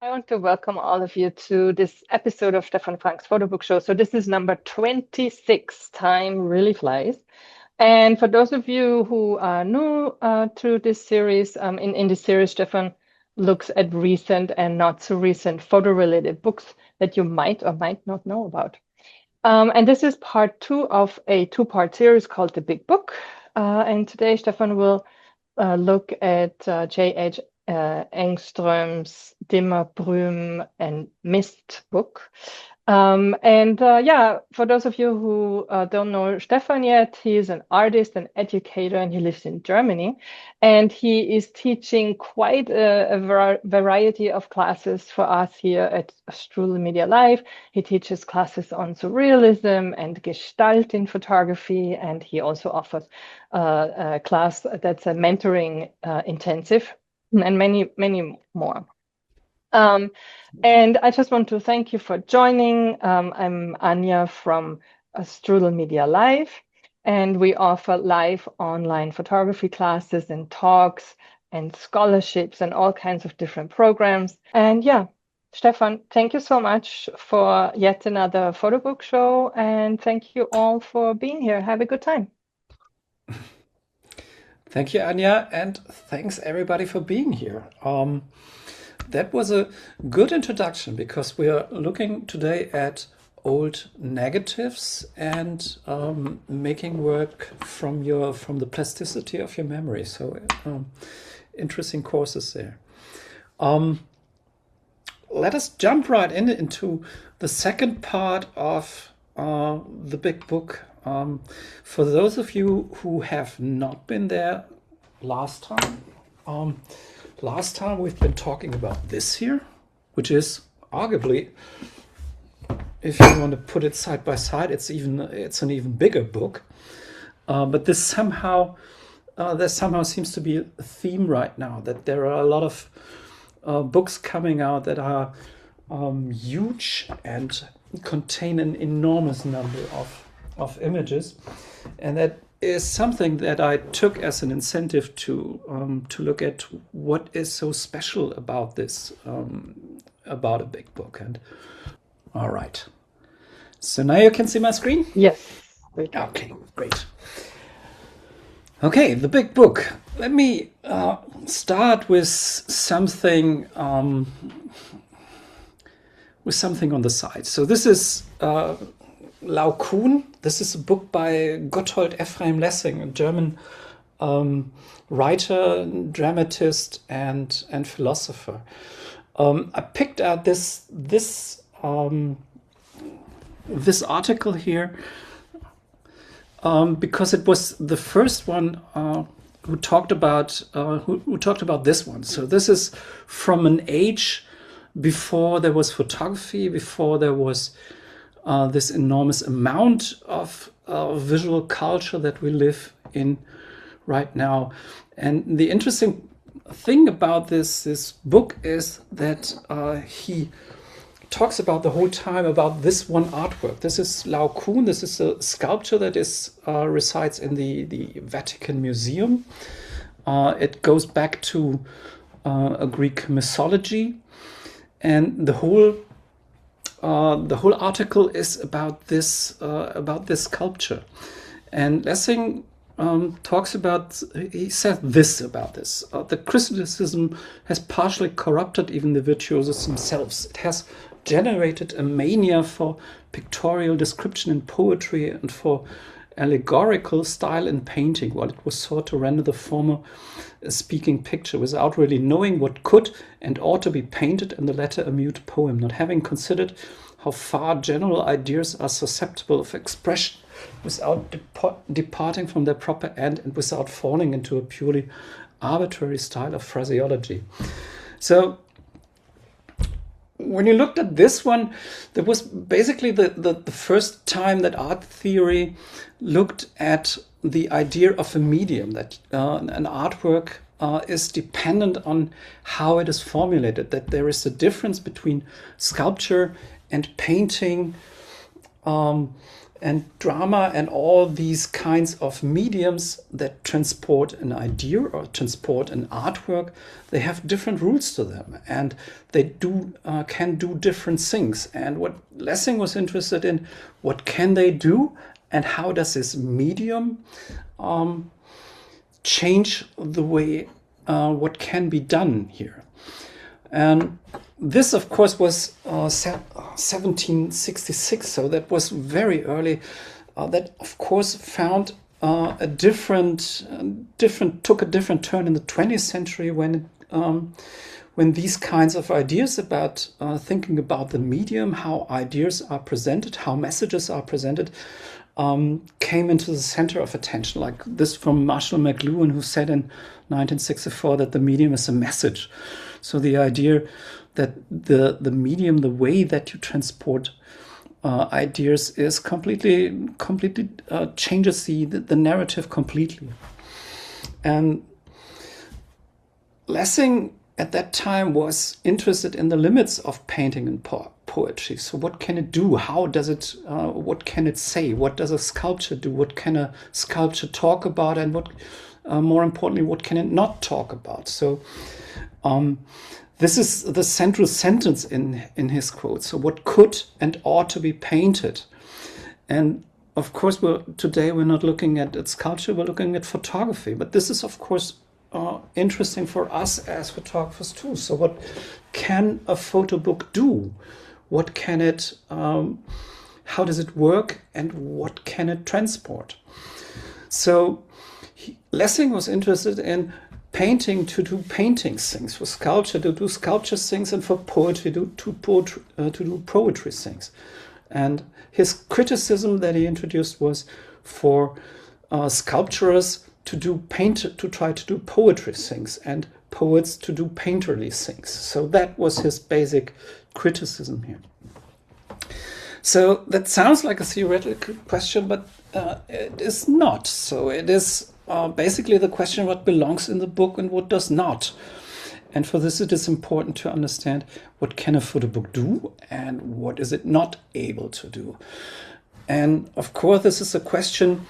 I want to welcome all of you to this episode of Stefan Frank's Photobook Show. So this is number 26. Time really flies. And for those of you who are new to this series, in this series, Stefan looks at recent and not so recent photo-related books that you might or might not know about. And this is part two of a two-part series called The Big Book. And today, Stefan will look at JH Engström's Dimma Brume Mist book. Yeah, for those of you who don't know Stefan yet, he is an artist and educator, and he lives in Germany. And he is teaching quite a variety of classes for us here at StrudelmediaLive. He teaches classes on surrealism and gestalt in photography, and he also offers a class that's a mentoring intensive, and many more. And I just want to thank you for joining. I'm Anja from StrudelmediaLive, and we offer live online photography classes and talks and scholarships and all kinds of different programs. And yeah, Stefan, thank you so much for yet another photo book show, and thank you all for being here. Have a good time. Thank you, Anja, and thanks everybody for being here. That was a good introduction because we are looking today at old negatives and making work from the plasticity of your memory. So interesting courses there. Let us jump right into the second part of the big book. For those of you who have not been there last time we've been talking about this here, which is arguably, if you want to put it side by side, it's an even bigger book. But this somehow there somehow seems to be a theme right now, that there are a lot of books coming out that are huge and contain an enormous number of images, and that is something that I took as an incentive to look at what is so special about this, about a big book. And all right, so now you can see my screen. Yes, we can. Okay, great. Okay, the big book. Let me start with something on the side. So this is Laocoon. This is a book by Gotthold Ephraim Lessing, a German writer, dramatist, and philosopher. I picked out this article here because it was the first one who talked about this one. So this is from an age before there was photography, before there was this enormous amount of visual culture that we live in right now. And the interesting thing about this book is that he talks about the whole time about this one artwork. This is Laocoon. This is a sculpture that resides in the Vatican Museum. It goes back to a Greek mythology, and the whole article is about this sculpture. And Lessing talks about, he said this about this: the criticism has partially corrupted even the virtuosos themselves. It has generated a mania for pictorial description in poetry and for allegorical style in painting, while it was sought to render the former a speaking picture without really knowing what could and ought to be painted, and the latter a mute poem, not having considered how far general ideas are susceptible of expression without departing from their proper end and without falling into a purely arbitrary style of phraseology. So when you looked at this one, that was basically the first time that art theory looked at the idea of a medium, that an artwork is dependent on how it is formulated, that there is a difference between sculpture and painting, And drama and all these kinds of mediums that transport an idea or transport an artwork, they have different rules to them, and they can do different things. And what Lessing was interested in, what can they do, and how does this medium change the way what can be done here. And this, of course, was 1766, so that was very early. That, of course, found took a different turn in the 20th century when these kinds of ideas about thinking about the medium, how ideas are presented, how messages are presented, came into the center of attention, like this from Marshall McLuhan, who said in 1964 that the medium is a message. So the idea that the medium, the way that you transport ideas, is completely changes the narrative completely. And Lessing at that time was interested in the limits of painting and poetry. So what can it do? How does it? What can it say? What does a sculpture do? What can a sculpture talk about? And what, more importantly, what can it not talk about? So this is the central sentence in his quote. So what could and ought to be painted? And of course, today we're not looking at sculpture, we're looking at photography. But this is, of course, interesting for us as photographers too. So what can a photo book do? What can it, how does it work, and what can it transport? So Lessing was interested in painting to do painting things, for sculpture to do sculpture things, and for poetry to do poetry things. And his criticism that he introduced was for sculptors to try to do poetry things, and poets to do painterly things. So that was his basic criticism here. So that sounds like a theoretical question, but it is not. So it is basically the question what belongs in the book and what does not. And for this it is important to understand what can a photo book do and what is it not able to do. And of course this is a question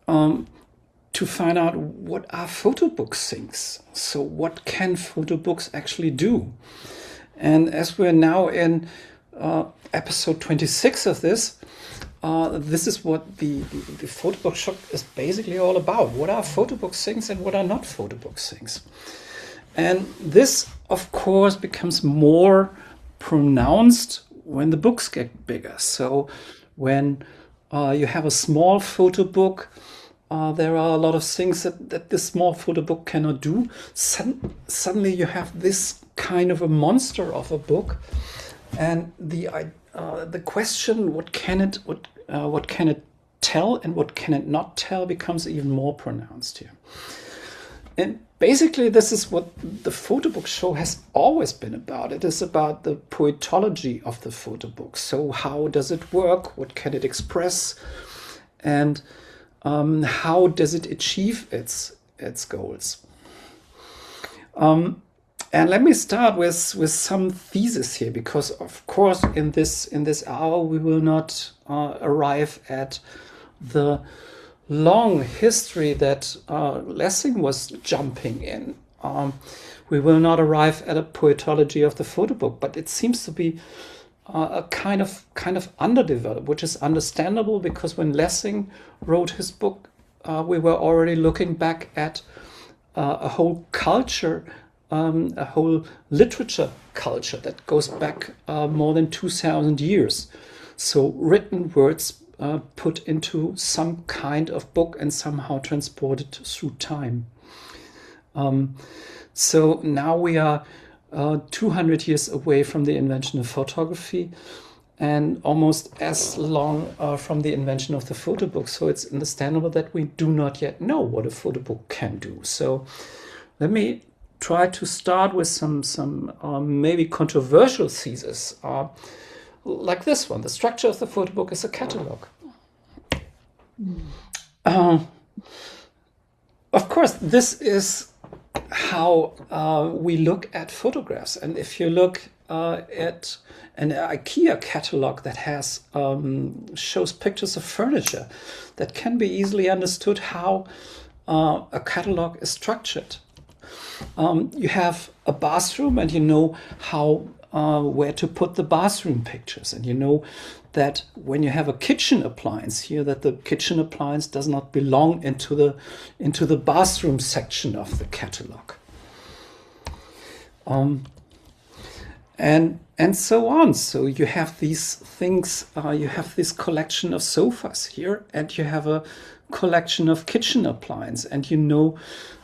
to find out what are photo book things. So what can photo books actually do? And as we're now in episode 26 of this, this is what the photo book shop is basically all about. What are photo book things and what are not photo book things? And this, of course, becomes more pronounced when the books get bigger. So when you have a small photo book, there are a lot of things that this small photo book cannot do. Suddenly you have this kind of a monster of a book, and the question what can it tell and what can it not tell becomes even more pronounced here. And basically this is what the photo book show has always been about. It is about the poetology of the photo book. So how does it work? What can it express? And how does it achieve its goals? And let me start with some thesis here, because of course in this hour we will not arrive at the long history that Lessing was jumping in. We will not arrive at a poetology of the photo book, but it seems to be a kind of underdeveloped, which is understandable because when Lessing wrote his book, we were already looking back at a whole culture, a whole literature culture that goes back more than 2,000 years. So written words put into some kind of book and somehow transported through time. So now we are 200 years away from the invention of photography and almost as long from the invention of the photo book. So it's understandable that we do not yet know what a photo book can do. So let me try to start with some maybe controversial thesis, like this one. The structure of the photo book is a catalog. Of course, this is how we look at photographs. And if you look at an IKEA catalog that has shows pictures of furniture, that can be easily understood how a catalog is structured. You have a bathroom, and you know how where to put the bathroom pictures, and you know that when you have a kitchen appliance here, that the kitchen appliance does not belong into the bathroom section of the catalog. And so on. So you have these things, you have this collection of sofas here, and you have a collection of kitchen appliances, and you know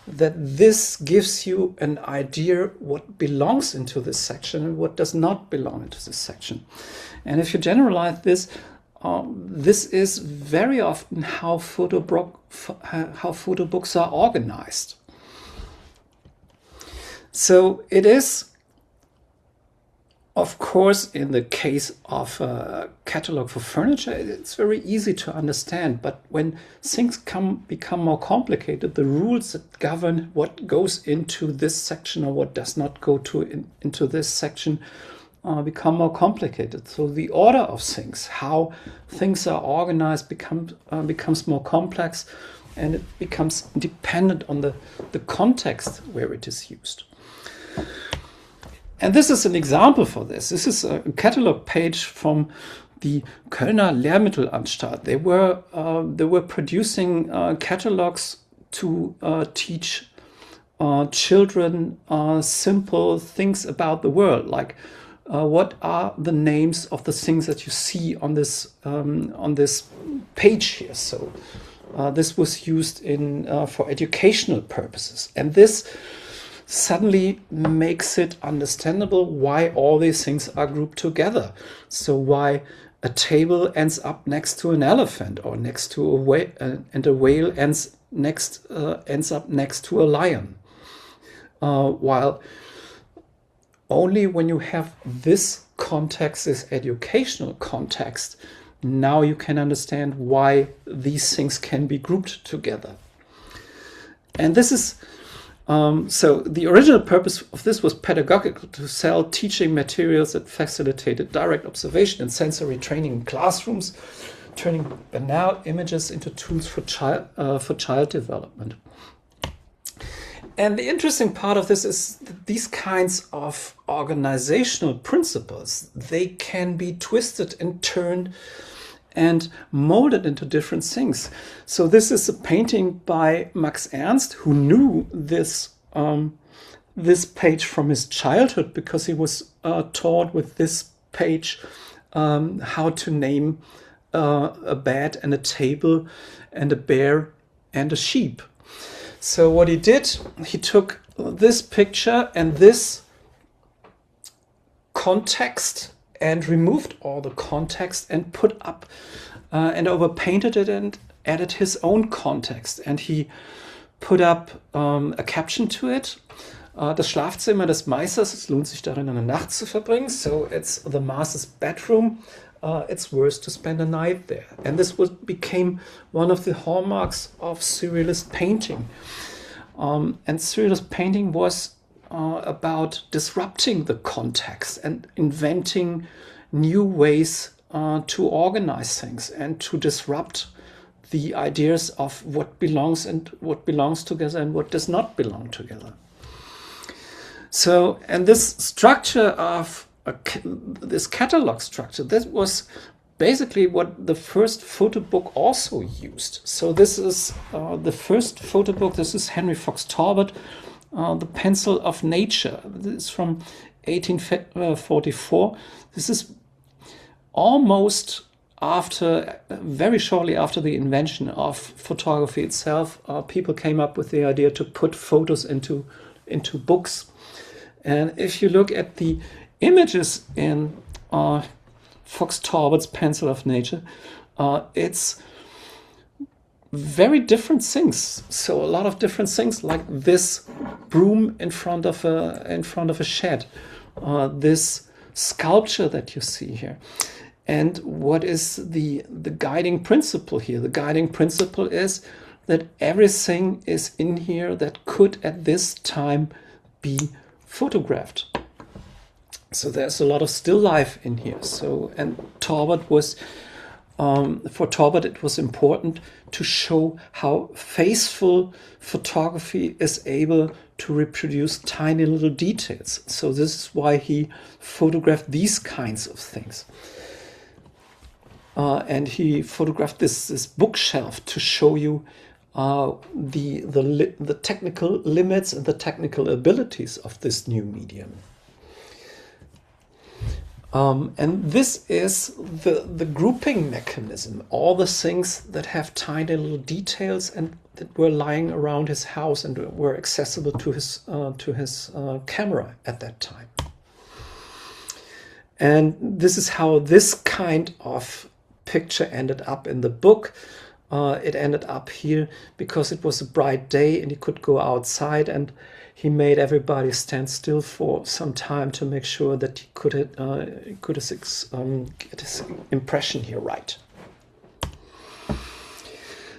that this gives you an idea what belongs into this section and what does not belong into this section. And if you generalize this, this is very often how photobooks are organized. So it is, of course, in the case of a catalog for furniture, it's very easy to understand. But when things become more complicated, the rules that govern what goes into this section or what does not go into this section become more complicated. So the order of things, how things are organized, becomes more complex, and it becomes dependent on the context where it is used. And this is an example for this. This is a catalog page from the Kölner Lehrmittelanstalt. They were producing catalogs to teach children simple things about the world, like what are the names of the things that you see on this page here. So this was used for educational purposes, and this suddenly makes it understandable why all these things are grouped together. So why a table ends up next to an elephant, or next to a whale, and a whale ends up next to a lion, while only when you have this context, this educational context, now you can understand why these things can be grouped together. And this is so the original purpose of this was pedagogical, to sell teaching materials that facilitated direct observation and sensory training in classrooms, turning banal images into tools for child development. And the interesting part of this is that these kinds of organizational principles, they can be twisted and turned and molded into different things. So this is a painting by Max Ernst, who knew this page from his childhood, because he was taught with this page how to name a bed and a table and a bear and a sheep. So what he did, he took this picture and this context and removed all the context and put up and overpainted it and added his own context. And he put up a caption to it. Das Schlafzimmer des Meisters, es lohnt sich darin, eine Nacht zu verbringen. So it's the master's bedroom. It's worth to spend a night there. And this became one of the hallmarks of surrealist painting. And surrealist painting was about disrupting the context and inventing new ways to organize things and to disrupt the ideas of what belongs together and what does not belong together. So, and this structure of this catalog structure, that was basically what the first photo book also used. So this is the first photo book. This is Henry Fox Talbot, The Pencil of Nature. This is from 1844. This is almost very shortly after the invention of photography itself. People came up with the idea to put photos into books. And if you look at the images in Fox Talbot's Pencil of Nature, it's very different things. So a lot of different things, like this broom in front of a shed, this sculpture that you see here. And what is the guiding principle here? The guiding principle is that everything is in here that could at this time be photographed. So there's a lot of still life in here. So, and Torbert was, for Torbert, it was important to show how faithful photography is able to reproduce tiny little details. So this is why he photographed these kinds of things. And he photographed this bookshelf to show you the technical limits and the technical abilities of this new medium. And this is the grouping mechanism, all the things that have tiny little details and that were lying around his house and were accessible to his camera at that time. And this is how this kind of picture ended up in the book. It ended up here because it was a bright day and he could go outside, and he made everybody stand still for some time to make sure that he could get his impression here right.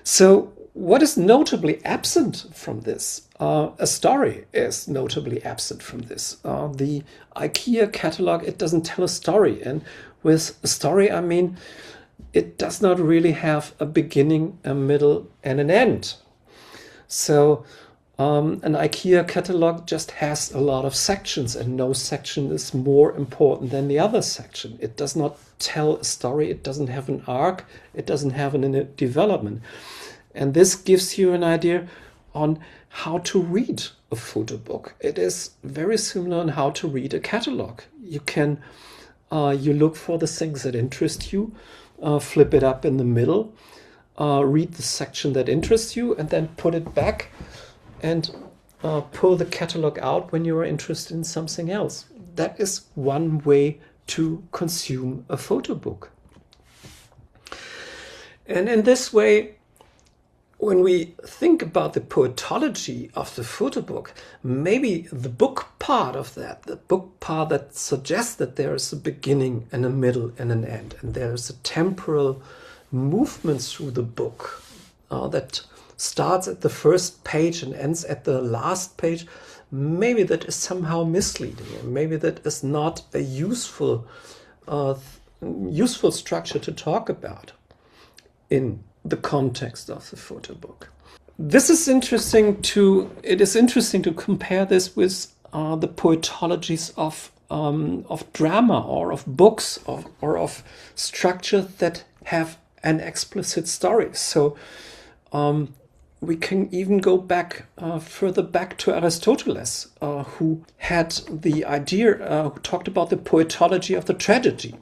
So what is notably absent from this? A story is notably absent from this. The IKEA catalog, it doesn't tell a story. And with a story, I mean, it does not really have a beginning, a middle, and an end. So an IKEA catalog just has a lot of sections, and no section is more important than the other section. It does not tell a story. It doesn't have an arc. It doesn't have a development. And this gives you an idea on how to read a photo book. It is very similar on how to read a catalog. You can you look for the things that interest you, flip it up in the middle, read the section that interests you, and then put it back and pull the catalog out when you are interested in something else. That is one way to consume a photo book. And in this way, when we think about the poetology of the photo book, maybe the book part of that, the book part that suggests that there is a beginning and a middle and an end, and there is a temporal movement through the book that starts at the first page and ends at the last page, maybe that is somehow misleading, and maybe that is not a useful structure to talk about in the context of the photo book. It is interesting to compare this with the poetologies of drama or of books or of structure that have an explicit story. So we can even go back further back to Aristoteles, who had the idea, who talked about the poetology of the tragedy.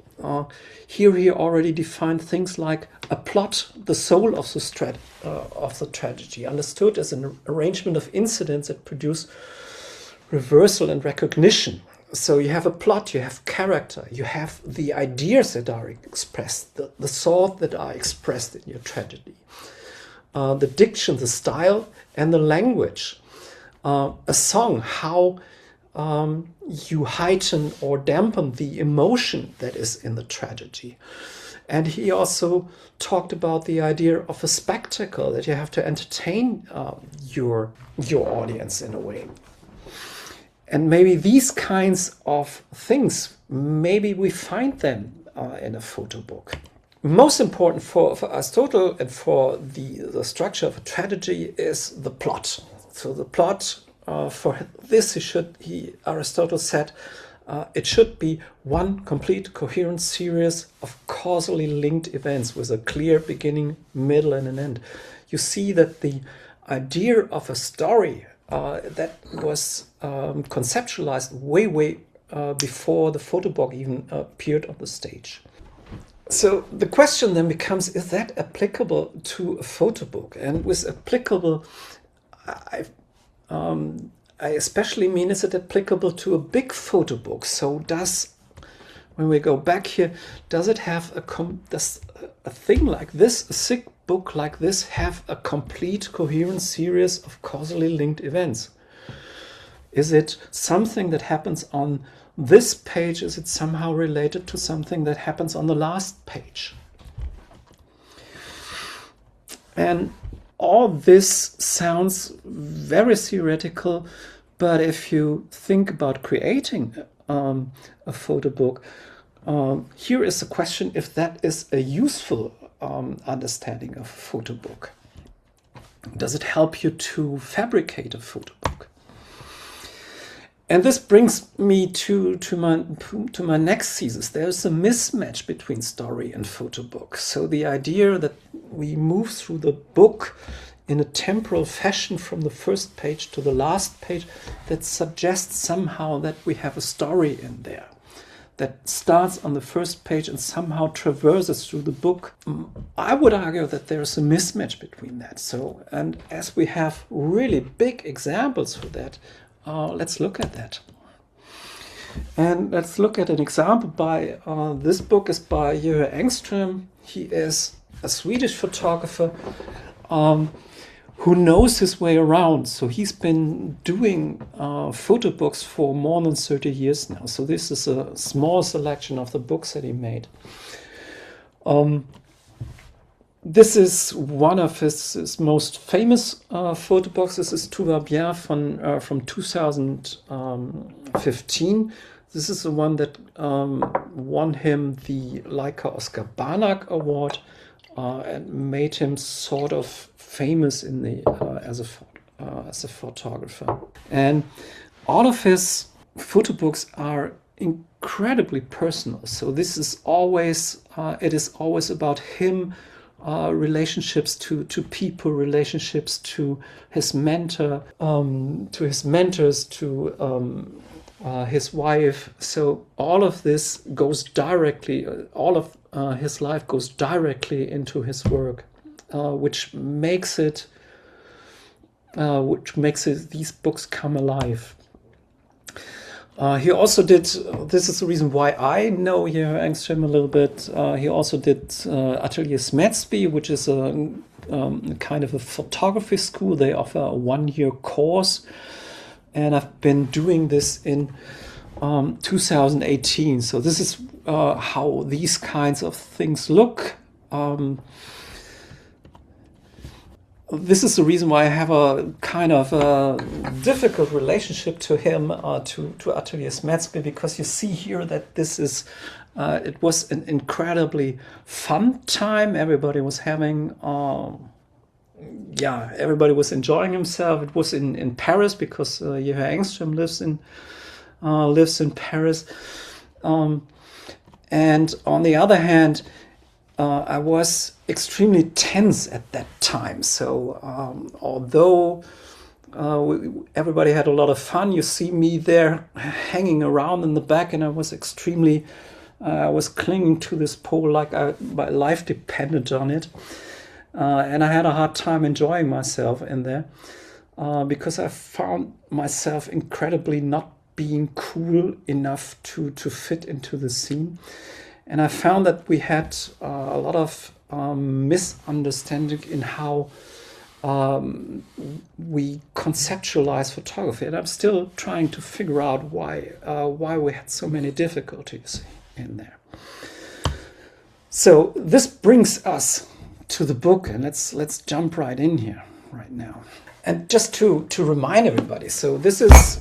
Here he already defined things like a plot, the soul of the tragedy, understood as an arrangement of incidents that produce reversal and recognition. So you have a plot, you have character, you have the ideas that are expressed, the thought that are expressed in your tragedy, the diction, the style, and the language. A song, how you heighten or dampen the emotion that is in the tragedy. And he also talked about the idea of a spectacle, that you have to entertain your audience in a way. And maybe these kinds of things, maybe we find them in a photo book. Most important for Aristotle and for the structure of a tragedy is the plot. So the plot, for this, Aristotle said, it should be one complete, coherent series of causally linked events with a clear beginning, middle, and an end. You see that the idea of a story that was conceptualized way before the photo book even appeared on the stage. So the question then becomes, is that applicable to a photo book? And with applicable, I especially mean, is it applicable to a big photo book? So when we go back here, does it have a thing like this, a thick book like this, have a complete coherent series of causally linked events? Is it something that happens on this page? Is it somehow related to something that happens on the last page? And all this sounds very theoretical, but if you think about creating a photo book. Here is the question if that is a useful understanding of a photo book. Does it help you to fabricate a photo book? And this brings me to my next thesis. There's a mismatch between story and photo book. So the idea that we move through the book in a temporal fashion from the first page to the last page, that suggests somehow that we have a story in there that starts on the first page and somehow traverses through the book. I would argue that there's a mismatch between that. So, and as we have really big examples for that, let's look at that. And let's look at an example by, this book is by JH Engström. He is a Swedish photographer who knows his way around. So he's been doing photo books for more than 30 years now. So this is a small selection of the books that he made. This is one of his most famous photo books. This is Tout va bien from 2015. This is the one that won him the Leica Oscar Barnack Award and made him sort of famous in the as a photographer. And all of his photo books are incredibly personal. So this is always it is always about him. Relationships to people, relationships to his mentor, to his mentors, to his wife. So all of this goes directly, all of his life goes directly into his work, which makes these books come alive. He also did, this is the reason why I know JH Engström a little bit. He also did Atelier Smetsby, which is a kind of a photography school. They offer a 1-year course. And I've been doing this in 2018. So this is how these kinds of things look. This is the reason why I have a kind of a difficult relationship to him, to Atelier Smetsby, because you see here that this is, it was an incredibly fun time. Everybody was having, everybody was enjoying himself. It was in Paris because JH Engström lives in Paris. And on the other hand, I was extremely tense at that time. So although everybody had a lot of fun, you see me there hanging around in the back, and I was clinging to this pole like my life depended on it. And I had a hard time enjoying myself in there because I found myself incredibly not being cool enough to fit into the scene. And I found that we had a lot of misunderstanding in how we conceptualize photography. And I'm still trying to figure out why we had so many difficulties in there. So this brings us to the book, and let's jump right in here right now. And just to remind everybody, so this is,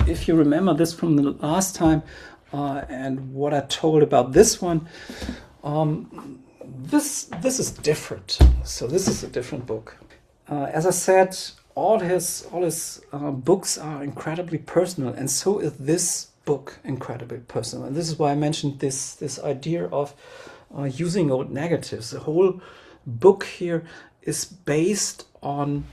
if you remember this from the last time, and what I told about this one, this is different. So this is a different book. As I said, all his books are incredibly personal, and so is this book incredibly personal. And this is why I mentioned this idea of using old negatives. The whole book here is based on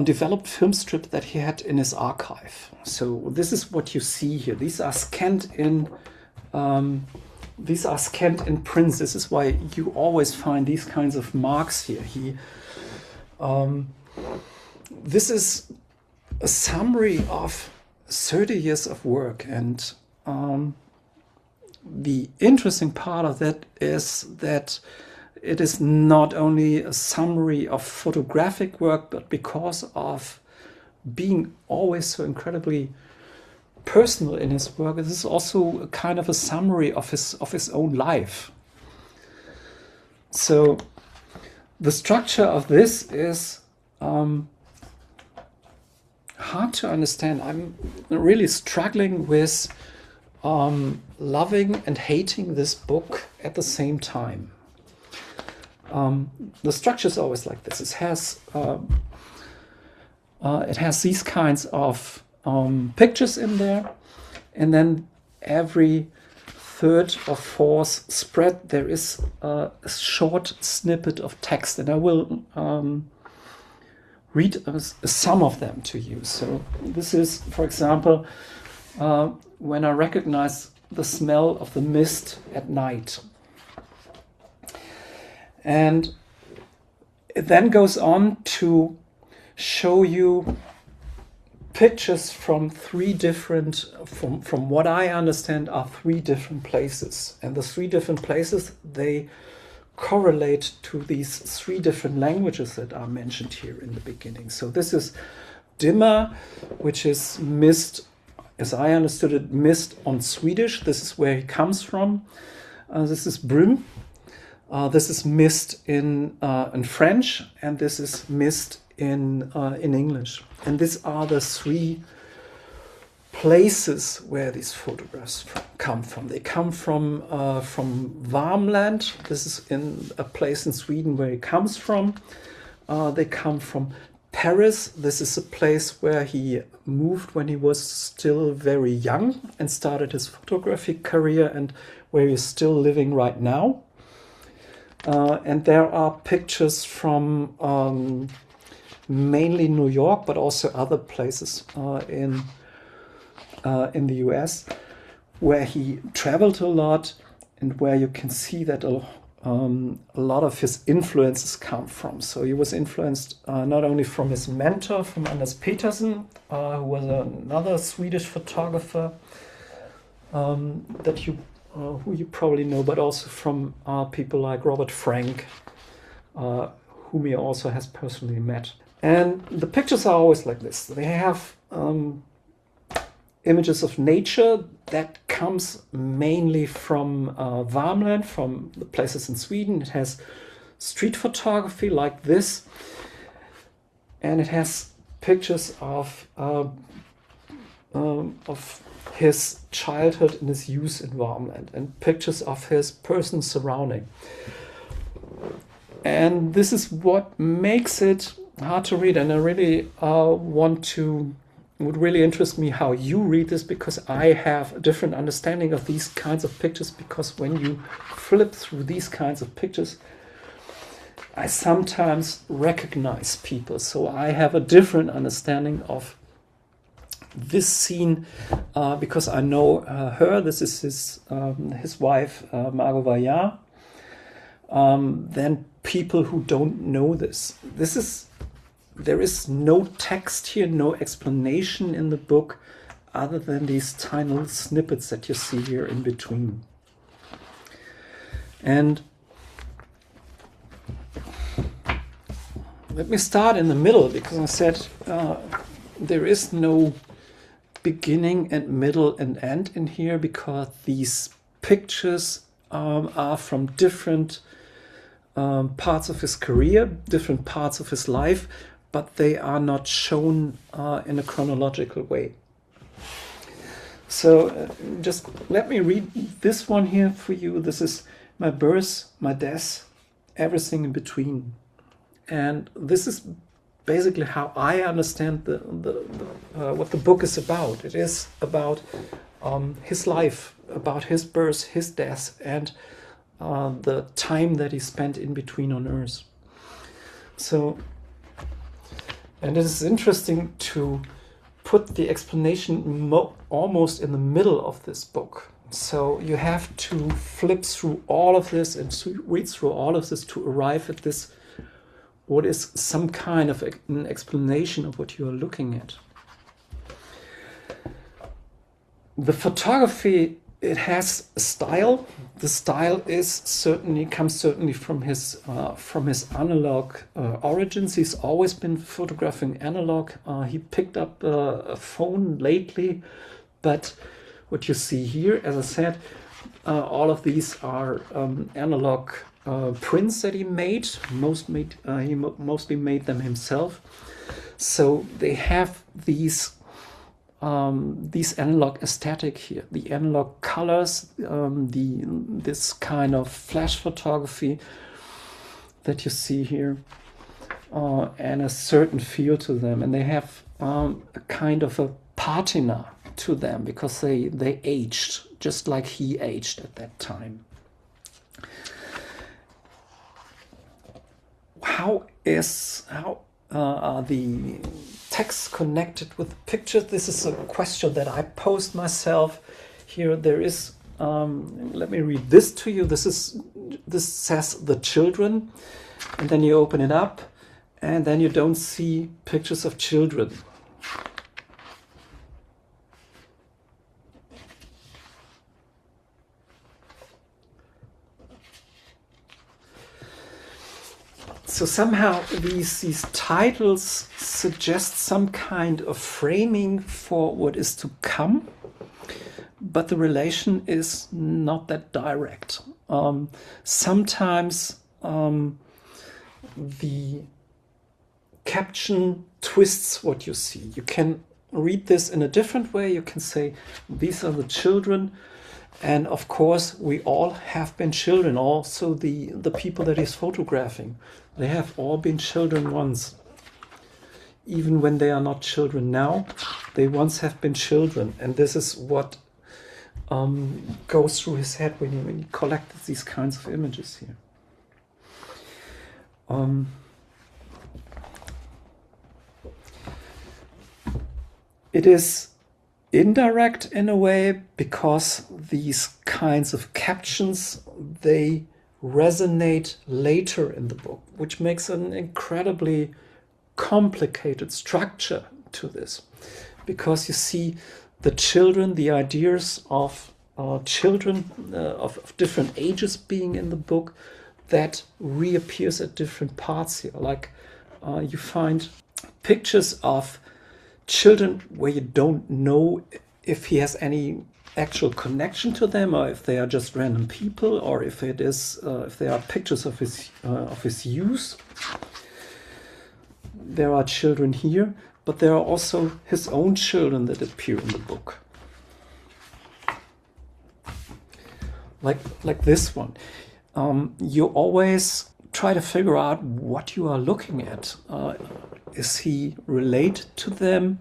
developed film strips that he had in his archive. So this is what you see here. These are scanned in prints. This is why you always find these kinds of marks here. This is a summary of 30 years of work, and the interesting part of that is that it is not only a summary of photographic work, but because of being always so incredibly personal in his work, this is also a kind of a summary of his own life. So the structure of this is hard to understand. I'm really struggling with loving and hating this book at the same time. The structure is always like this. It has these kinds of pictures in there, and then every third or fourth spread there is a short snippet of text, and I will read some of them to you. So this is, for example, when I recognize the smell of the mist at night. And it then goes on to show you pictures from from what I understand are 3 different places. And the 3 different places, they correlate to these 3 different languages that are mentioned here in the beginning. So this is Dimma, which is mist, as I understood it, mist on Swedish. This is where he comes from. This is Brume. This is mist in French, and this is mist in English. And these are the 3 places where these photographs come from. They come from Värmland. This is in a place in Sweden where he comes from. They come from Paris. This is a place where he moved when he was still very young and started his photography career, and where he's still living right now. And there are pictures from mainly New York, but also other places in the US, where he traveled a lot, and where you can see that a lot of his influences come from. So he was influenced not only from his mentor, from Anders Petersen, who was another Swedish photographer who you probably know, but also from people like Robert Frank, whom he also has personally met. And the pictures are always like this. They have images of nature that comes mainly from Värmland, from the places in Sweden. It has street photography like this, and it has pictures of his childhood and his youth in Värmland, and pictures of his personal surrounding. And this is what makes it hard to read, and I really would really interest me how you read this, because I have a different understanding of these kinds of pictures, because when you flip through these kinds of pictures, I sometimes recognize people. So I have a different understanding of this scene because I know her. This is his wife, Margot Vaillard. Then people who don't know this. There is no text here, no explanation in the book, other than these tiny little snippets that you see here in between. And let me start in the middle, because I said there is no beginning and middle and end in here, because these pictures are from different parts of his career, different parts of his life, but they are not shown in a chronological way. So just let me read this one here for you. This is my birth, my death, everything in between. And this is basically how I understand what the book is about. It is about his life, about his birth, his death, and the time that he spent in between on Earth. So, and it is interesting to put the explanation almost in the middle of this book. So you have to flip through all of this and read through all of this to arrive at this, what is some kind of an explanation of what you are looking at. The photography, it has a style. The style comes certainly from his analog origins. He's always been photographing analog. He picked up a phone lately, but what you see here, as I said, all of these are analog prints that he made. He mostly made them himself. So they have these analog aesthetic here, the analog colors, this kind of flash photography that you see here, and a certain feel to them, and they have a kind of a patina to them because they aged just like he aged at that time. How are the texts connected with the pictures? This is a question that I posed myself. Here there is, let me read this to you. This says the children, and then you open it up, and then you don't see pictures of children. So somehow these titles suggest some kind of framing for what is to come, but the relation is not that direct. Sometimes the caption twists what you see. You can read this in a different way. You can say, these are the children. And of course, we all have been children. Also, the people that he's photographing, they have all been children once. Even when they are not children now, they once have been children. And this is what goes through his head when he collected these kinds of images here. It is indirect in a way because these kinds of captions, they resonate later in the book, which makes an incredibly complicated structure to this, because you see the children, the ideas of children of different ages being in the book that reappears at different parts here. Like you find pictures of children where you don't know if he has any actual connection to them, or if they are just random people, or if it is if they are pictures of his youth. There are children here, but there are also his own children that appear in the book, like this one. You always try to figure out what you are looking at. Is he related to them?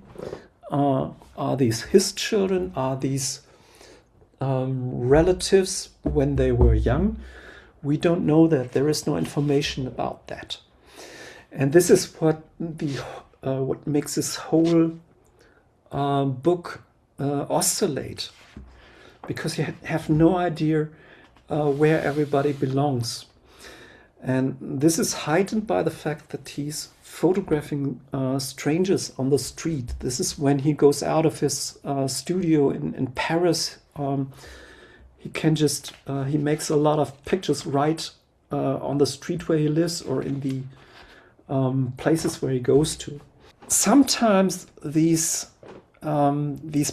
Are these his children? Are these relatives when they were young? We don't know that. There is no information about that. And this is what makes this whole book oscillate, because you have no idea where everybody belongs. And this is heightened by the fact that he's photographing strangers on the street. This is when he goes out of his studio in Paris. He can just, he makes a lot of pictures right on the street where he lives, or in the places where he goes to. Sometimes these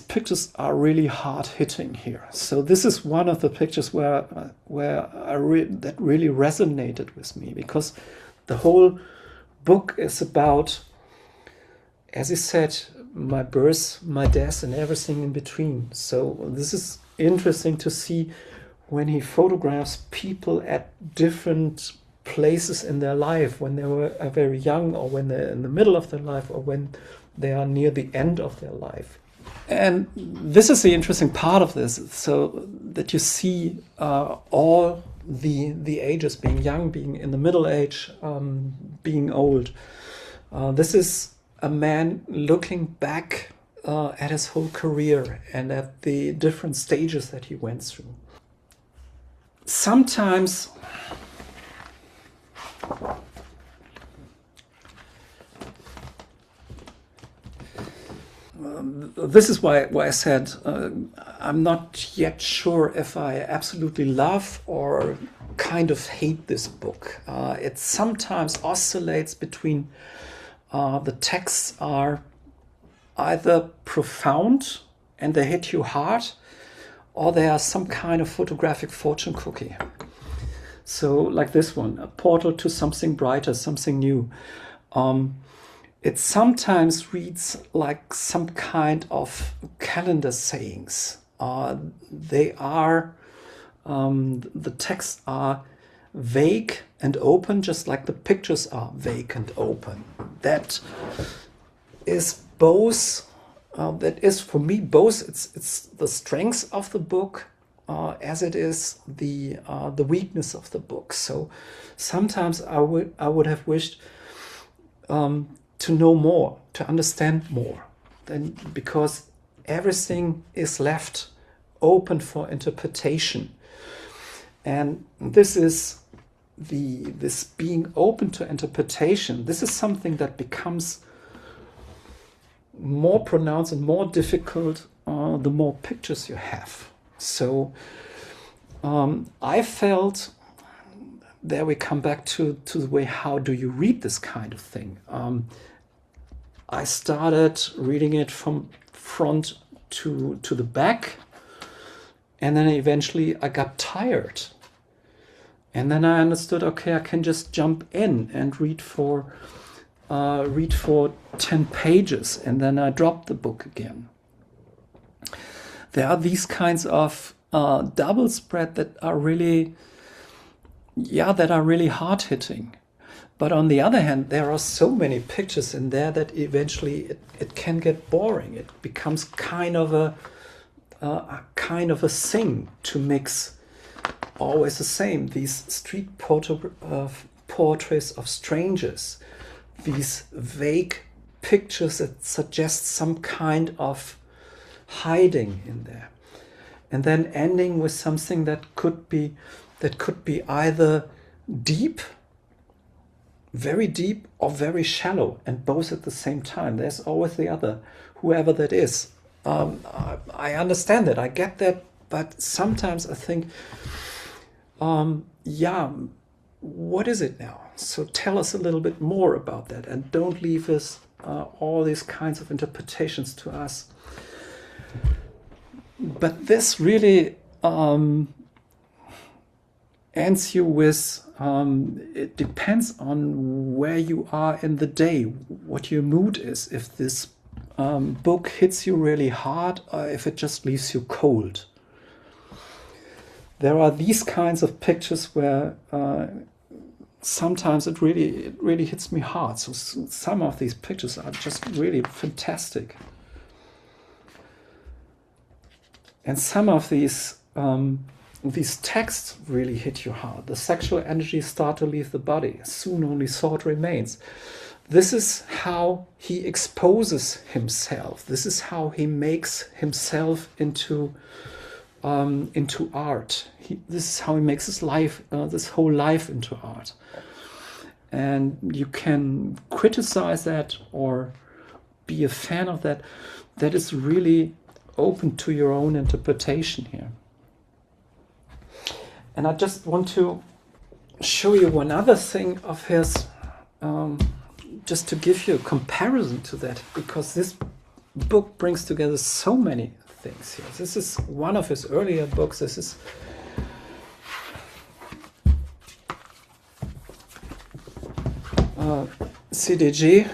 pictures are really hard hitting here. So this is one of the pictures where that really resonated with me, because the whole book is about, as he said, my birth, my death, and everything in between. So this is interesting to see when he photographs people at different places in their life, when they were very young, or when they're in the middle of their life, or when they are near the end of their life. And this is the interesting part of this, so that you see all the ages, being young, being in the middle age, being old. This is a man looking back at his whole career and at the different stages that he went through. Sometimes this is why I said I'm not yet sure if I absolutely love or kind of hate this book. It sometimes oscillates between the texts are either profound and they hit you hard, or they are some kind of photographic fortune cookie. So like this one, a portal to something brighter, something new. it sometimes reads like some kind of calendar sayings. They are, the texts are vague and open, just like the pictures are vague and open. That is both, that is for me both, it's the strength of the book as it is the weakness of the book. So sometimes I would have wished to know more, to understand more, then, because everything is left open for interpretation. And this being open to interpretation, this is something that becomes more pronounced and more difficult the more pictures you have. So I felt, there we come back to the way, how do you read this kind of thing? I started reading it from front to the back, and then eventually I got tired. And then I understood, okay, I can just jump in and read for 10 pages, and then I dropped the book again. There are these kinds of double spread that are really hard hitting. But on the other hand, there are so many pictures in there that eventually it can get boring. It becomes kind of a thing to mix always the same. These street portraits of strangers, these vague pictures that suggest some kind of hiding in there, and then ending with something that could be either deep, very deep, or very shallow, and both at the same time. There's always the other, whoever that is. I understand that, I get that, but sometimes I think, what is it now? So tell us a little bit more about that, and don't leave us all these kinds of interpretations to us. But this really ends you with, it depends on where you are in the day, what your mood is, if this book hits you really hard or if it just leaves you cold. There are these kinds of pictures where sometimes it really hits me hard. So some of these pictures are just really fantastic. And some of these texts really hit you hard. The sexual energy start to leave the body. Soon only thought remains. This is how he exposes himself. This is how he makes himself into art. This is how he makes his life, this whole life, into art. And you can criticize that or be a fan of that. That is really open to your own interpretation here. And I just want to show you one other thing of his, just to give you a comparison to that, because this book brings together so many things here. This is one of his earlier books. This is CDG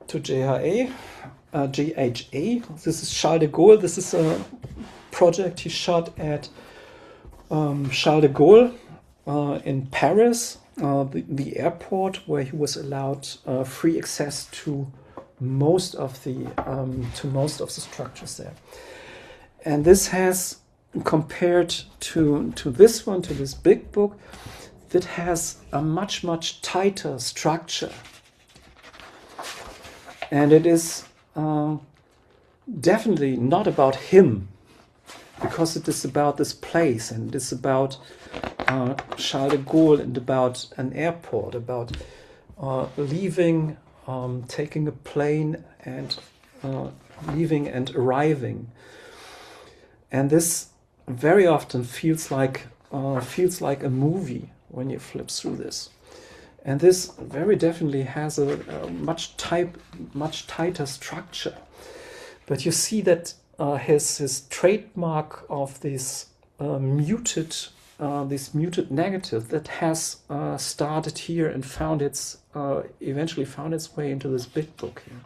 to JHA. JHA. This is Charles de Gaulle. This is a project he shot at Charles de Gaulle in Paris, the airport, where he was allowed free access to most of the structures there. And this has, compared to this one, to this big book, that has a much tighter structure, and it is definitely not about him, because it is about this place, and it is about Charles de Gaulle, and about an airport, about leaving, taking a plane, and leaving and arriving. And this very often feels like a movie when you flip through this. And this very definitely has a much tighter structure. But you see that his trademark of this muted this muted negative that has started here and found its eventually found its way into this big book here.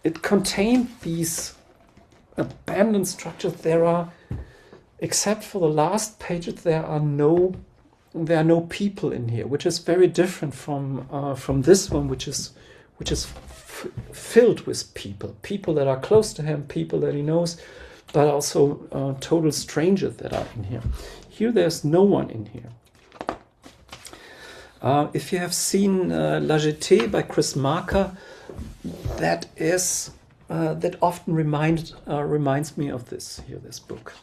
It contained these abandoned structures. There are, except for the last pages, there are no people in here, which is very different from this one, which is filled with people that are close to him, people that he knows, but also total strangers that are in here. Here, there's no one in here. If you have seen La Jetée by Chris Marker, that often reminds me of this book.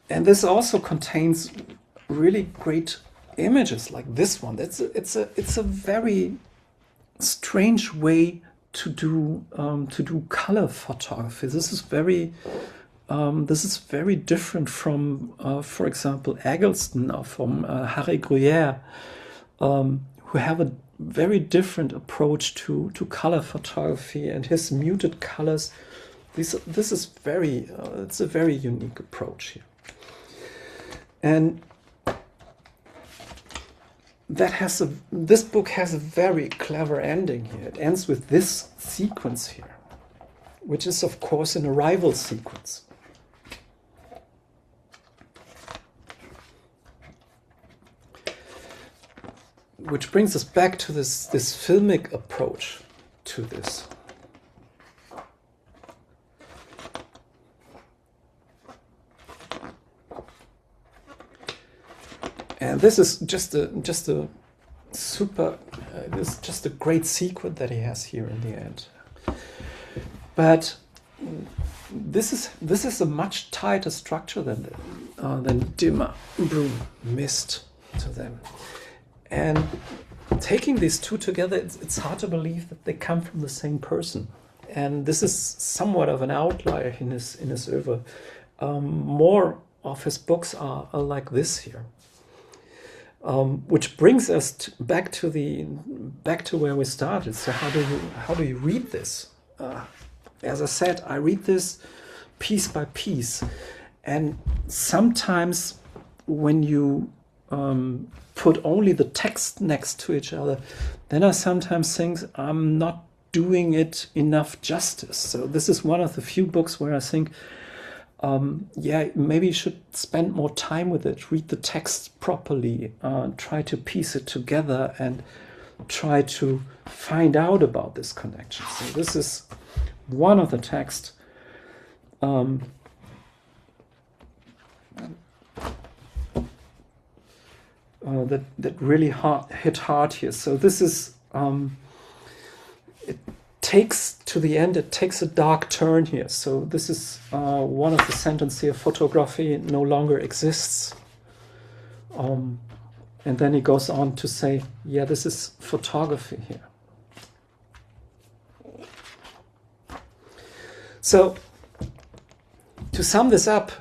And this also contains really great images like this one. It's a very strange way to do color photography. This is very different from, for example, Eggleston or from Harry Gruyère, who have a very different approach to color photography and his muted colors. This is it's a very unique approach here. And this book has a very clever ending here. It ends with this sequence here, which is of course an arrival sequence. Which brings us back to this filmic approach to this. And this is just a super. This is just a great sequence that he has here in the end. But this is a much tighter structure than Dimma Brume Mist to them. And taking these two together, it's hard to believe that they come from the same person. And this is somewhat of an outlier in his oeuvre. More of his books are like this here. Which brings us back to where we started. So how do you read this? As I said, I read this piece by piece, and sometimes when you put only the text next to each other, then I sometimes think I'm not doing it enough justice. So this is one of the few books where I think, maybe you should spend more time with it, read the text properly, try to piece it together and try to find out about this connection. So this is one of the texts that really hit hard here. So this is it takes to the end. It takes a dark turn here. So this is one of the sentences here: photography no longer exists. And then he goes on to say, yeah, this is photography here. So to sum this up,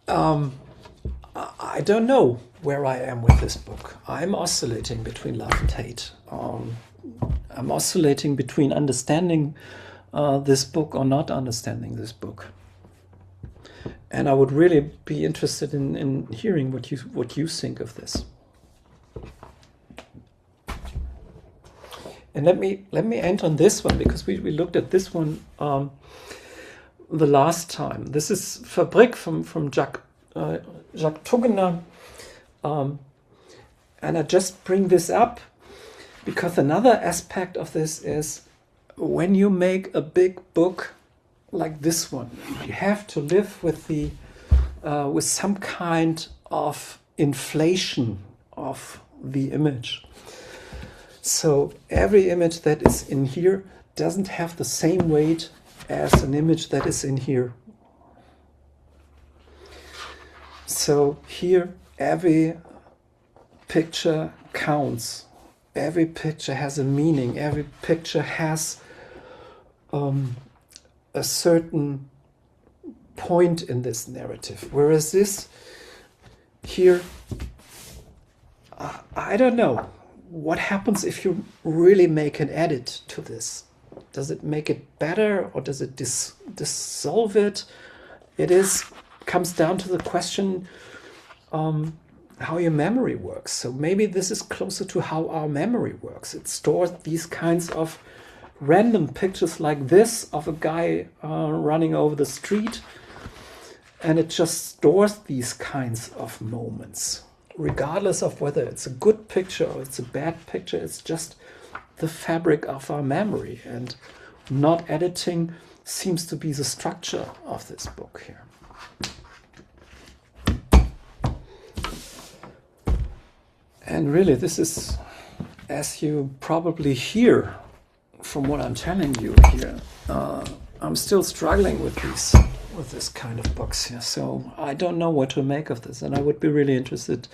I don't know where I am with this book. I'm oscillating between love and hate. I'm oscillating between understanding this book or not understanding this book. And I would really be interested in hearing what you think of this. And let me end on this one, because we looked at this one the last time. This is Fabrik from Jacques Tuggener. And I just bring this up because another aspect of this is when you make a big book like this one, you have to live with with some kind of inflation of the image. So every image that is in here doesn't have the same weight as an image that is in here. So here every picture counts. Every picture has a meaning. Every picture has a certain point in this narrative. Whereas this here, I don't know what happens if you really make an edit to this. Does it make it better, or does it dissolve it? It comes down to the question how your memory works. So maybe this is closer to how our memory works. It stores these kinds of random pictures like this of a guy running over the street, and it just stores these kinds of moments, regardless of whether it's a good picture or it's a bad picture. It's just the fabric of our memory, and not editing seems to be the structure of this book here. And really, this is, as you probably hear from what I'm telling you here, I'm still struggling with this kind of books here. So I don't know what to make of this, and I would be really interested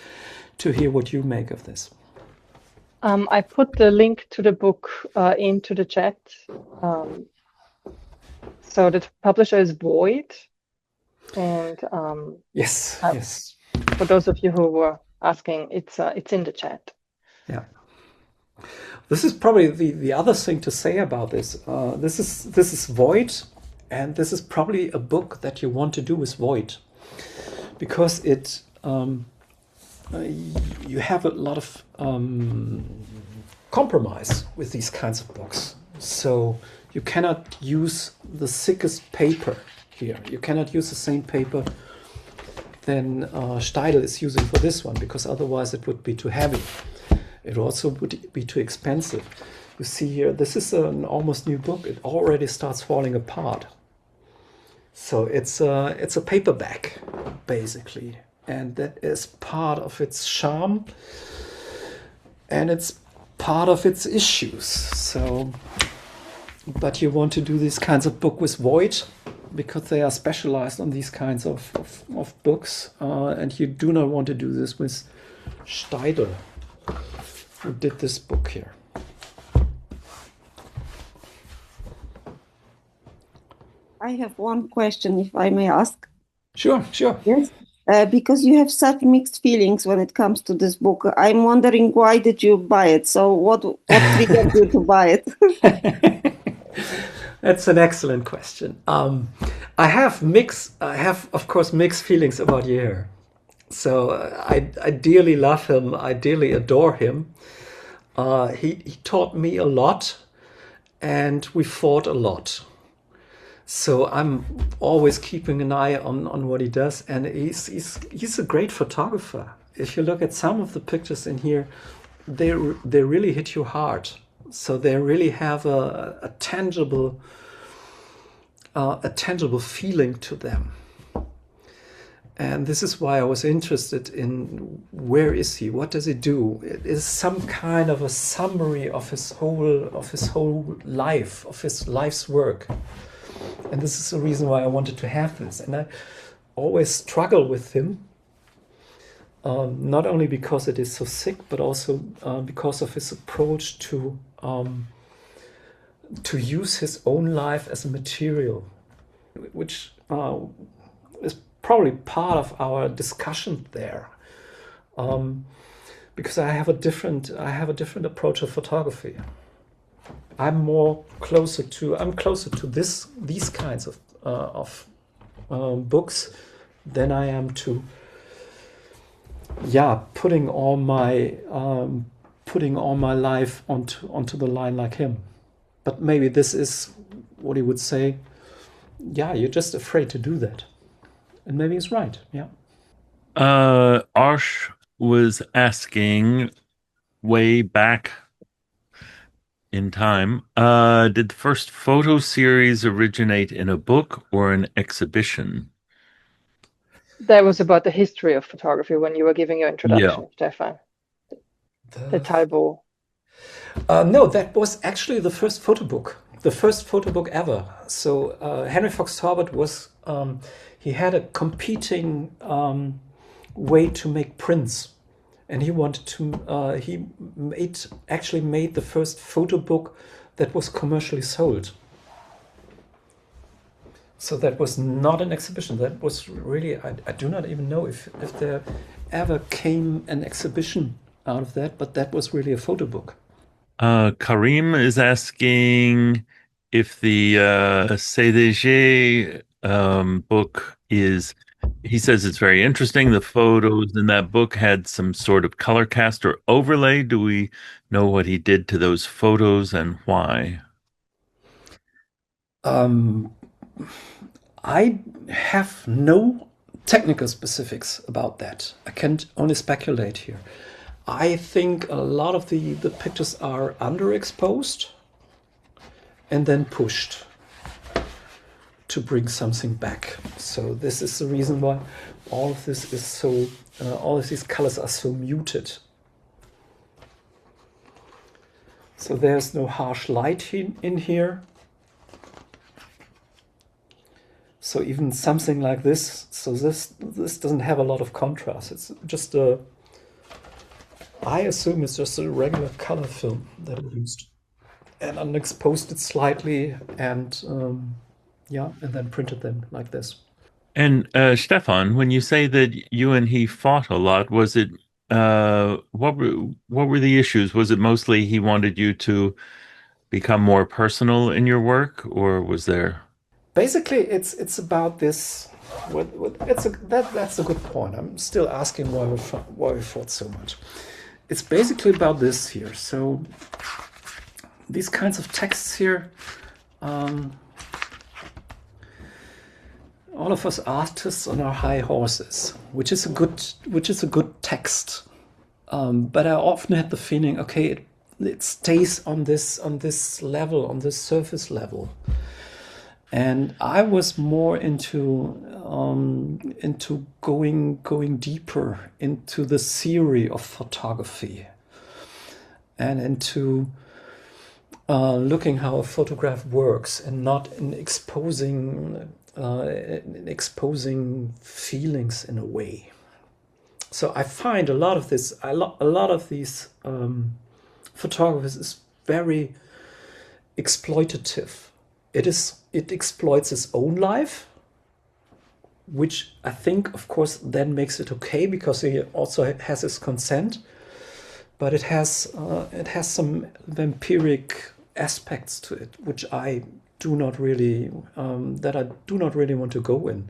to hear what you make of this. I put the link to the book into the chat. So the publisher is Void, and yes. For those of you who were asking, it's in the chat. Yeah. This is probably the other thing to say about this. This is Void, and this is probably a book that you want to do with Void, because it you have a lot of compromise with these kinds of books. So you cannot use the thickest paper here. You cannot use the same paper than Steidl is using for this one, because otherwise it would be too heavy. It also would be too expensive. You see here, this is an almost new book. It already starts falling apart. So it's a paperback, basically. And that is part of its charm, and it's part of its issues. So, but you want to do these kinds of book with Void, because they are specialized on these kinds of books, and you do not want to do this with Steidl, who did this book here. I have one question, if I may ask. Sure. Yes. Because you have such mixed feelings when it comes to this book, I'm wondering, why did you buy it? So what triggered you to buy it? That's an excellent question. I have of course mixed feelings about Year. So I dearly love him. I dearly adore him. He taught me a lot, and we fought a lot. So I'm always keeping an eye on what he does, and he's a great photographer. If you look at some of the pictures in here, they really hit you hard. So they really have a tangible feeling to them. And this is why I was interested in where is he? What does he do? It is some kind of a summary of his whole life, of his life's work. And this is the reason why I wanted to have this. And I always struggle with him, not only because it is so thick, but also because of his approach to use his own life as a material, which is probably part of our discussion there. Because I have a different approach of photography. I'm closer to these kinds of books than I am to putting all my life onto the line like him. But maybe this is what he would say. Yeah, you're just afraid to do that, and maybe he's right. Yeah. Arsh was asking way back in time, did the first photo series originate in a book or an exhibition? That was about the history of photography when you were giving your introduction, Stefan. The Talbot. No, that was actually the first photobook ever. So Henry Fox Talbot was he had a competing way to make prints. And he wanted to. He made the first photo book that was commercially sold. So that was not an exhibition. That was really. I do not even know if there ever came an exhibition out of that. But that was really a photo book. Karim is asking, if the CDG book is, he says it's very interesting. The photos in that book had some sort of color cast or overlay. Do we know what he did to those photos and why? I have no technical specifics about that. I can only speculate here. I think a lot of the pictures are underexposed and then pushed to bring something back. So this is the reason why all of this is so, all of these colors are so muted. So there's no harsh light in here. So even something like this, so this doesn't have a lot of contrast. It's just a, I assume it's just a regular color film that it used, and unexposed it slightly, and yeah, and then printed them like this. And Stefan, when you say that you and he fought a lot, was it what were the issues? Was it mostly he wanted you to become more personal in your work, or was there? Basically, it's about this. That's a good point. I'm still asking why we fought so much. It's basically about this here. So these kinds of texts here. All of us artists on our high horses, which is a good text. But I often had the feeling, okay, it stays on this level, on this surface level. And I was more into going deeper into the theory of photography, and into looking how a photograph works, and not in exposing feelings in a way. So I find a lot of these photographers is very exploitative. It exploits its own life, which I think, of course, then makes it okay because he also has his consent. But it has some vampiric aspects to it, which I do not really want to go in.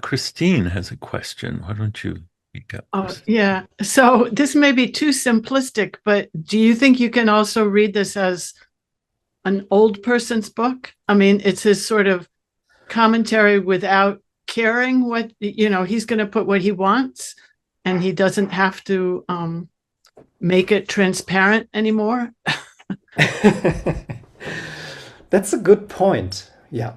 Christine has a question. Why don't you speak up? Yeah. So this may be too simplistic, but do you think you can also read this as an old person's book? I mean, it's his sort of commentary without caring what, he's going to put what he wants, and he doesn't have to make it transparent anymore. That's a good point. Yeah.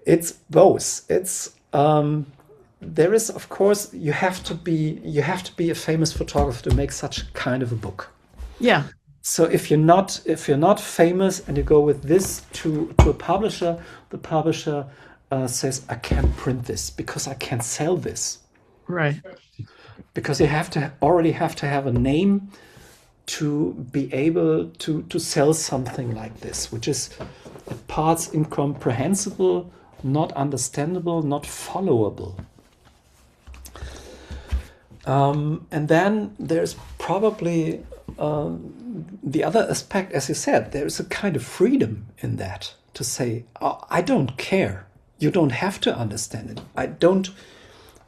It's both. It's there is, of course, you have to be a famous photographer to make such kind of a book. Yeah. So if you're not famous and you go with this to a publisher, the publisher says, I can't print this because I can't sell this. Right. Because you already have to have a name to be able to sell something like this, which is at parts incomprehensible, not understandable, not followable. And then there's probably the other aspect, as you said, there is a kind of freedom in that to say, oh, I don't care. You don't have to understand it. I don't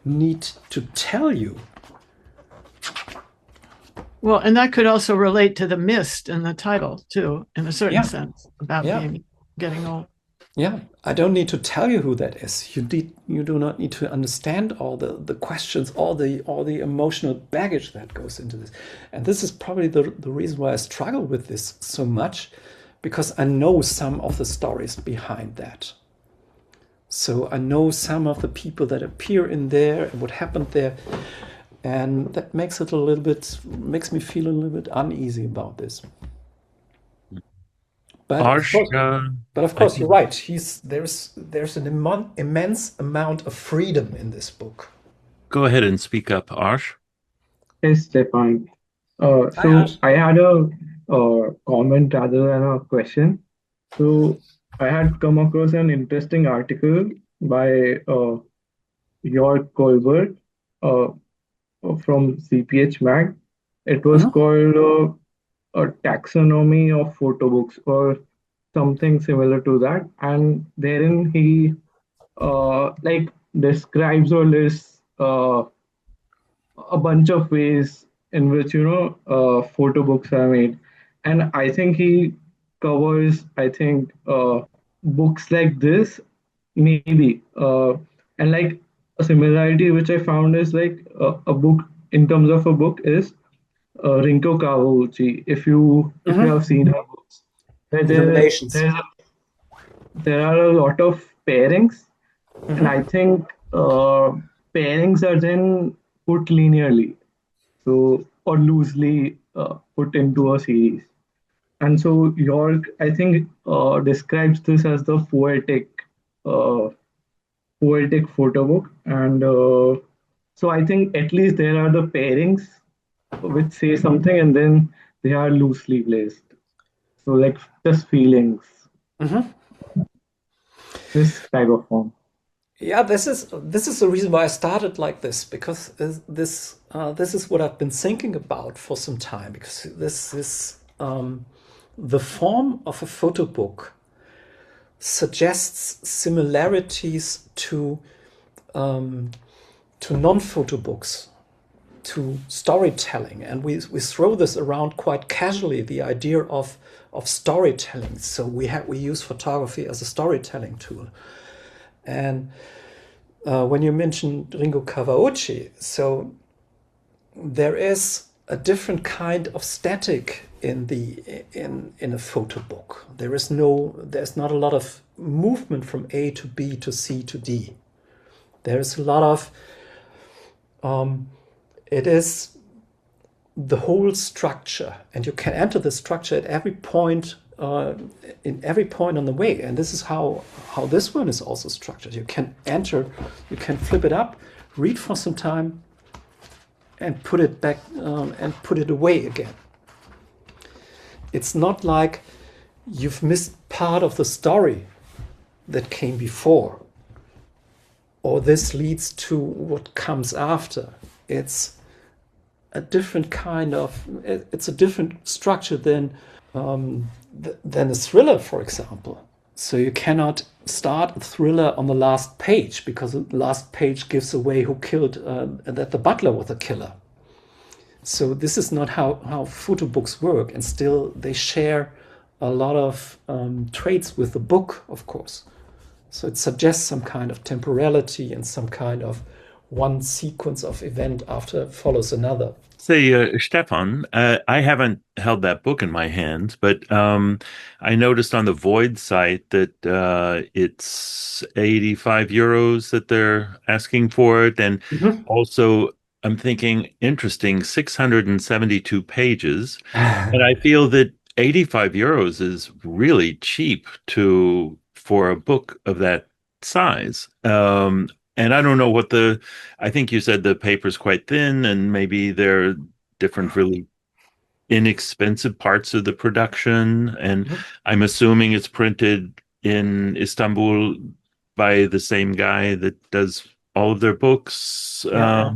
need to tell you. Well, and that could also relate to the mist in the title too, in a certain sense, about getting old. Yeah, I don't need to tell you who that is. You do not need to understand all the questions, all the emotional baggage that goes into this. And this is probably the reason why I struggle with this so much, because I know some of the stories behind that. So I know some of the people that appear in there and what happened there. And that makes me feel a little bit uneasy about this. But of course, you're right. There's an immense amount of freedom in this book. Go ahead and speak up, Arsh. Yes, Stefan. Hi, So Ash. I had a comment rather than a question. So I had come across an interesting article by Jörg Kolbert from CPH Mag. It was called a taxonomy of photo books or something similar to that, and therein he like describes or lists a bunch of ways in which photo books are made, and I think he covers, I think, books like this maybe, and like a similarity which I found is like a book in terms of a book is Rinko Kawauchi. If you have seen her books, where Illuminations. there are a lot of pairings, and I think pairings are then put linearly, so or loosely put into a series. And so York, I think, describes this as the uh, poetic photo book, and so I think at least there are the pairings which say something, and then they are loosely placed. So like just feelings, this type of form. Yeah, this is the reason why I started like this, because this is what I've been thinking about for some time, because this is the form of a photo book suggests similarities to non-photo books, to storytelling, and we throw this around quite casually, the idea of storytelling. So we use photography as a storytelling tool. And when you mentioned Ringo Kawauchi, so there is a different kind of static in a photo book. There's not a lot of movement from A to B to C to D. There's a lot of it is the whole structure, and you can enter the structure at every point, in every point on the way. And this is how this one is also structured. You can flip it up, read for some time, and put it back and put it away again. It's not like you've missed part of the story that came before, or this leads to what comes after. It's a different it's a different structure than a thriller, for example. So you cannot start a thriller on the last page, because the last page gives away who killed, that the butler was the killer. So this is not how photo books work, and still they share a lot of traits with the book, of course. So it suggests some kind of temporality and some kind of one sequence of event after follows another. Say, Stefan, I haven't held that book in my hands, but I noticed on the Void site that it's 85 euros that they're asking for it. And also, I'm thinking, interesting, 672 pages. And I feel that 85 euros is really cheap for a book of that size. And I don't know I think you said the paper's quite thin, and maybe there are different really inexpensive parts of the production. And I'm assuming it's printed in Istanbul by the same guy that does all of their books. Yeah.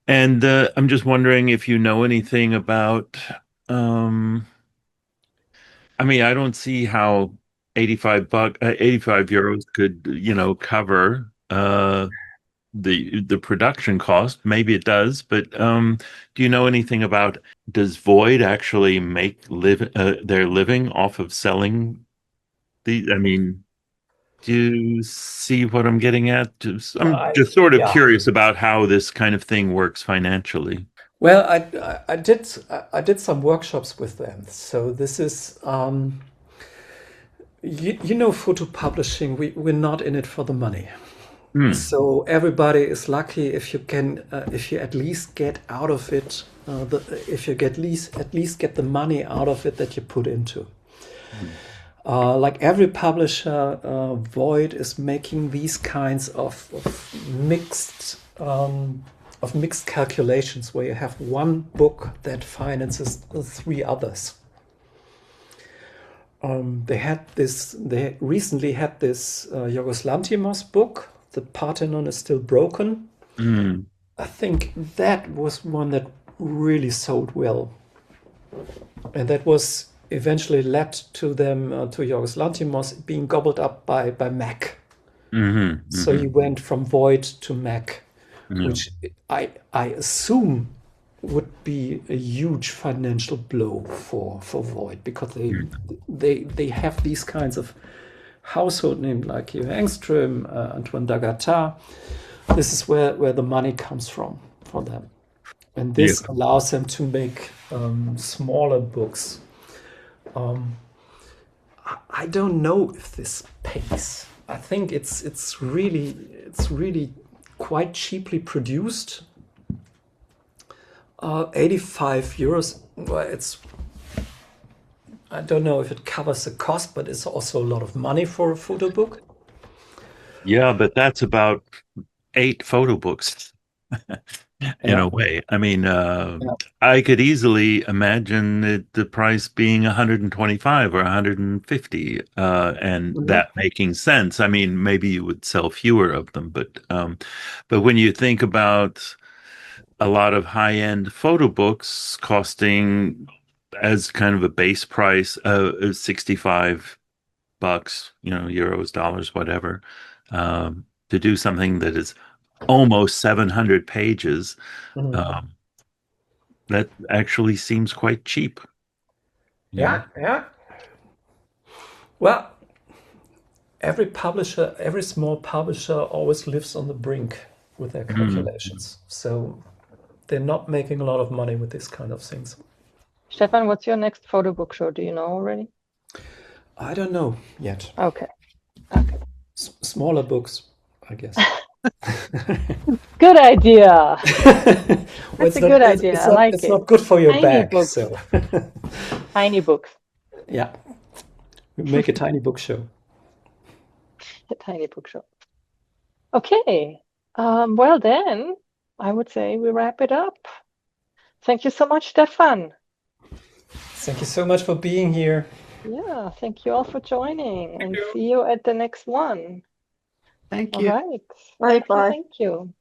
And I'm just wondering if you know anything about, I mean, I don't see how 85 euros could, cover the production cost. Maybe it does, but do you know anything about, does Void actually make their living off of selling the, I mean, do you see what I'm getting at? I'm just sort of curious about how this kind of thing works financially. Well, I did some workshops with them. So this is photo publishing. We're not in it for the money. So everybody is lucky if you at least get out of it, if you at least get the money out of it that you put into. Like every publisher, Void is making these kinds of mixed calculations, where you have one book that finances three others. They recently had this Yorgos Lanthimos book, The Parthenon is Still Broken. I think that was one that really sold well. And that was eventually led to them, to Yorgos Lanthimos, being gobbled up by Mac. So he went from Void to Mac, which I assume would be a huge financial blow for Void, because they have these kinds of household names like JH Engström, Antoine Dagata. This is where the money comes from for them. And this allows them to make smaller books. I don't know if this pays. I think it's really quite cheaply produced. 85 euros. Well, I don't know if it covers the cost, but it's also a lot of money for a photo book. Yeah, but that's about 8 photo books in a way. I mean, I could easily imagine the price being 125 or 150, and that making sense. I mean, maybe you would sell fewer of them, but when you think about a lot of high-end photo books costing as kind of a base price of 65 bucks, euros, dollars, whatever, to do something that is almost 700 pages, that actually seems quite cheap. Yeah. Well, every small publisher always lives on the brink with their calculations. So they're not making a lot of money with this kind of things. Stefan, what's your next photo book show? Do you know already? I don't know yet. Okay. Smaller books, I guess. Good idea. That's a good idea. I like it. It's not good for your Tiny back. books. So. Tiny books. Yeah. We make a tiny book show. A tiny book show. Okay. Well then, I would say we wrap it up. Thank you so much, Stefan. Thank you so much for being here. Yeah, thank you all for joining, and see you at the next one. Thank you. All right. Bye-bye. Thank you.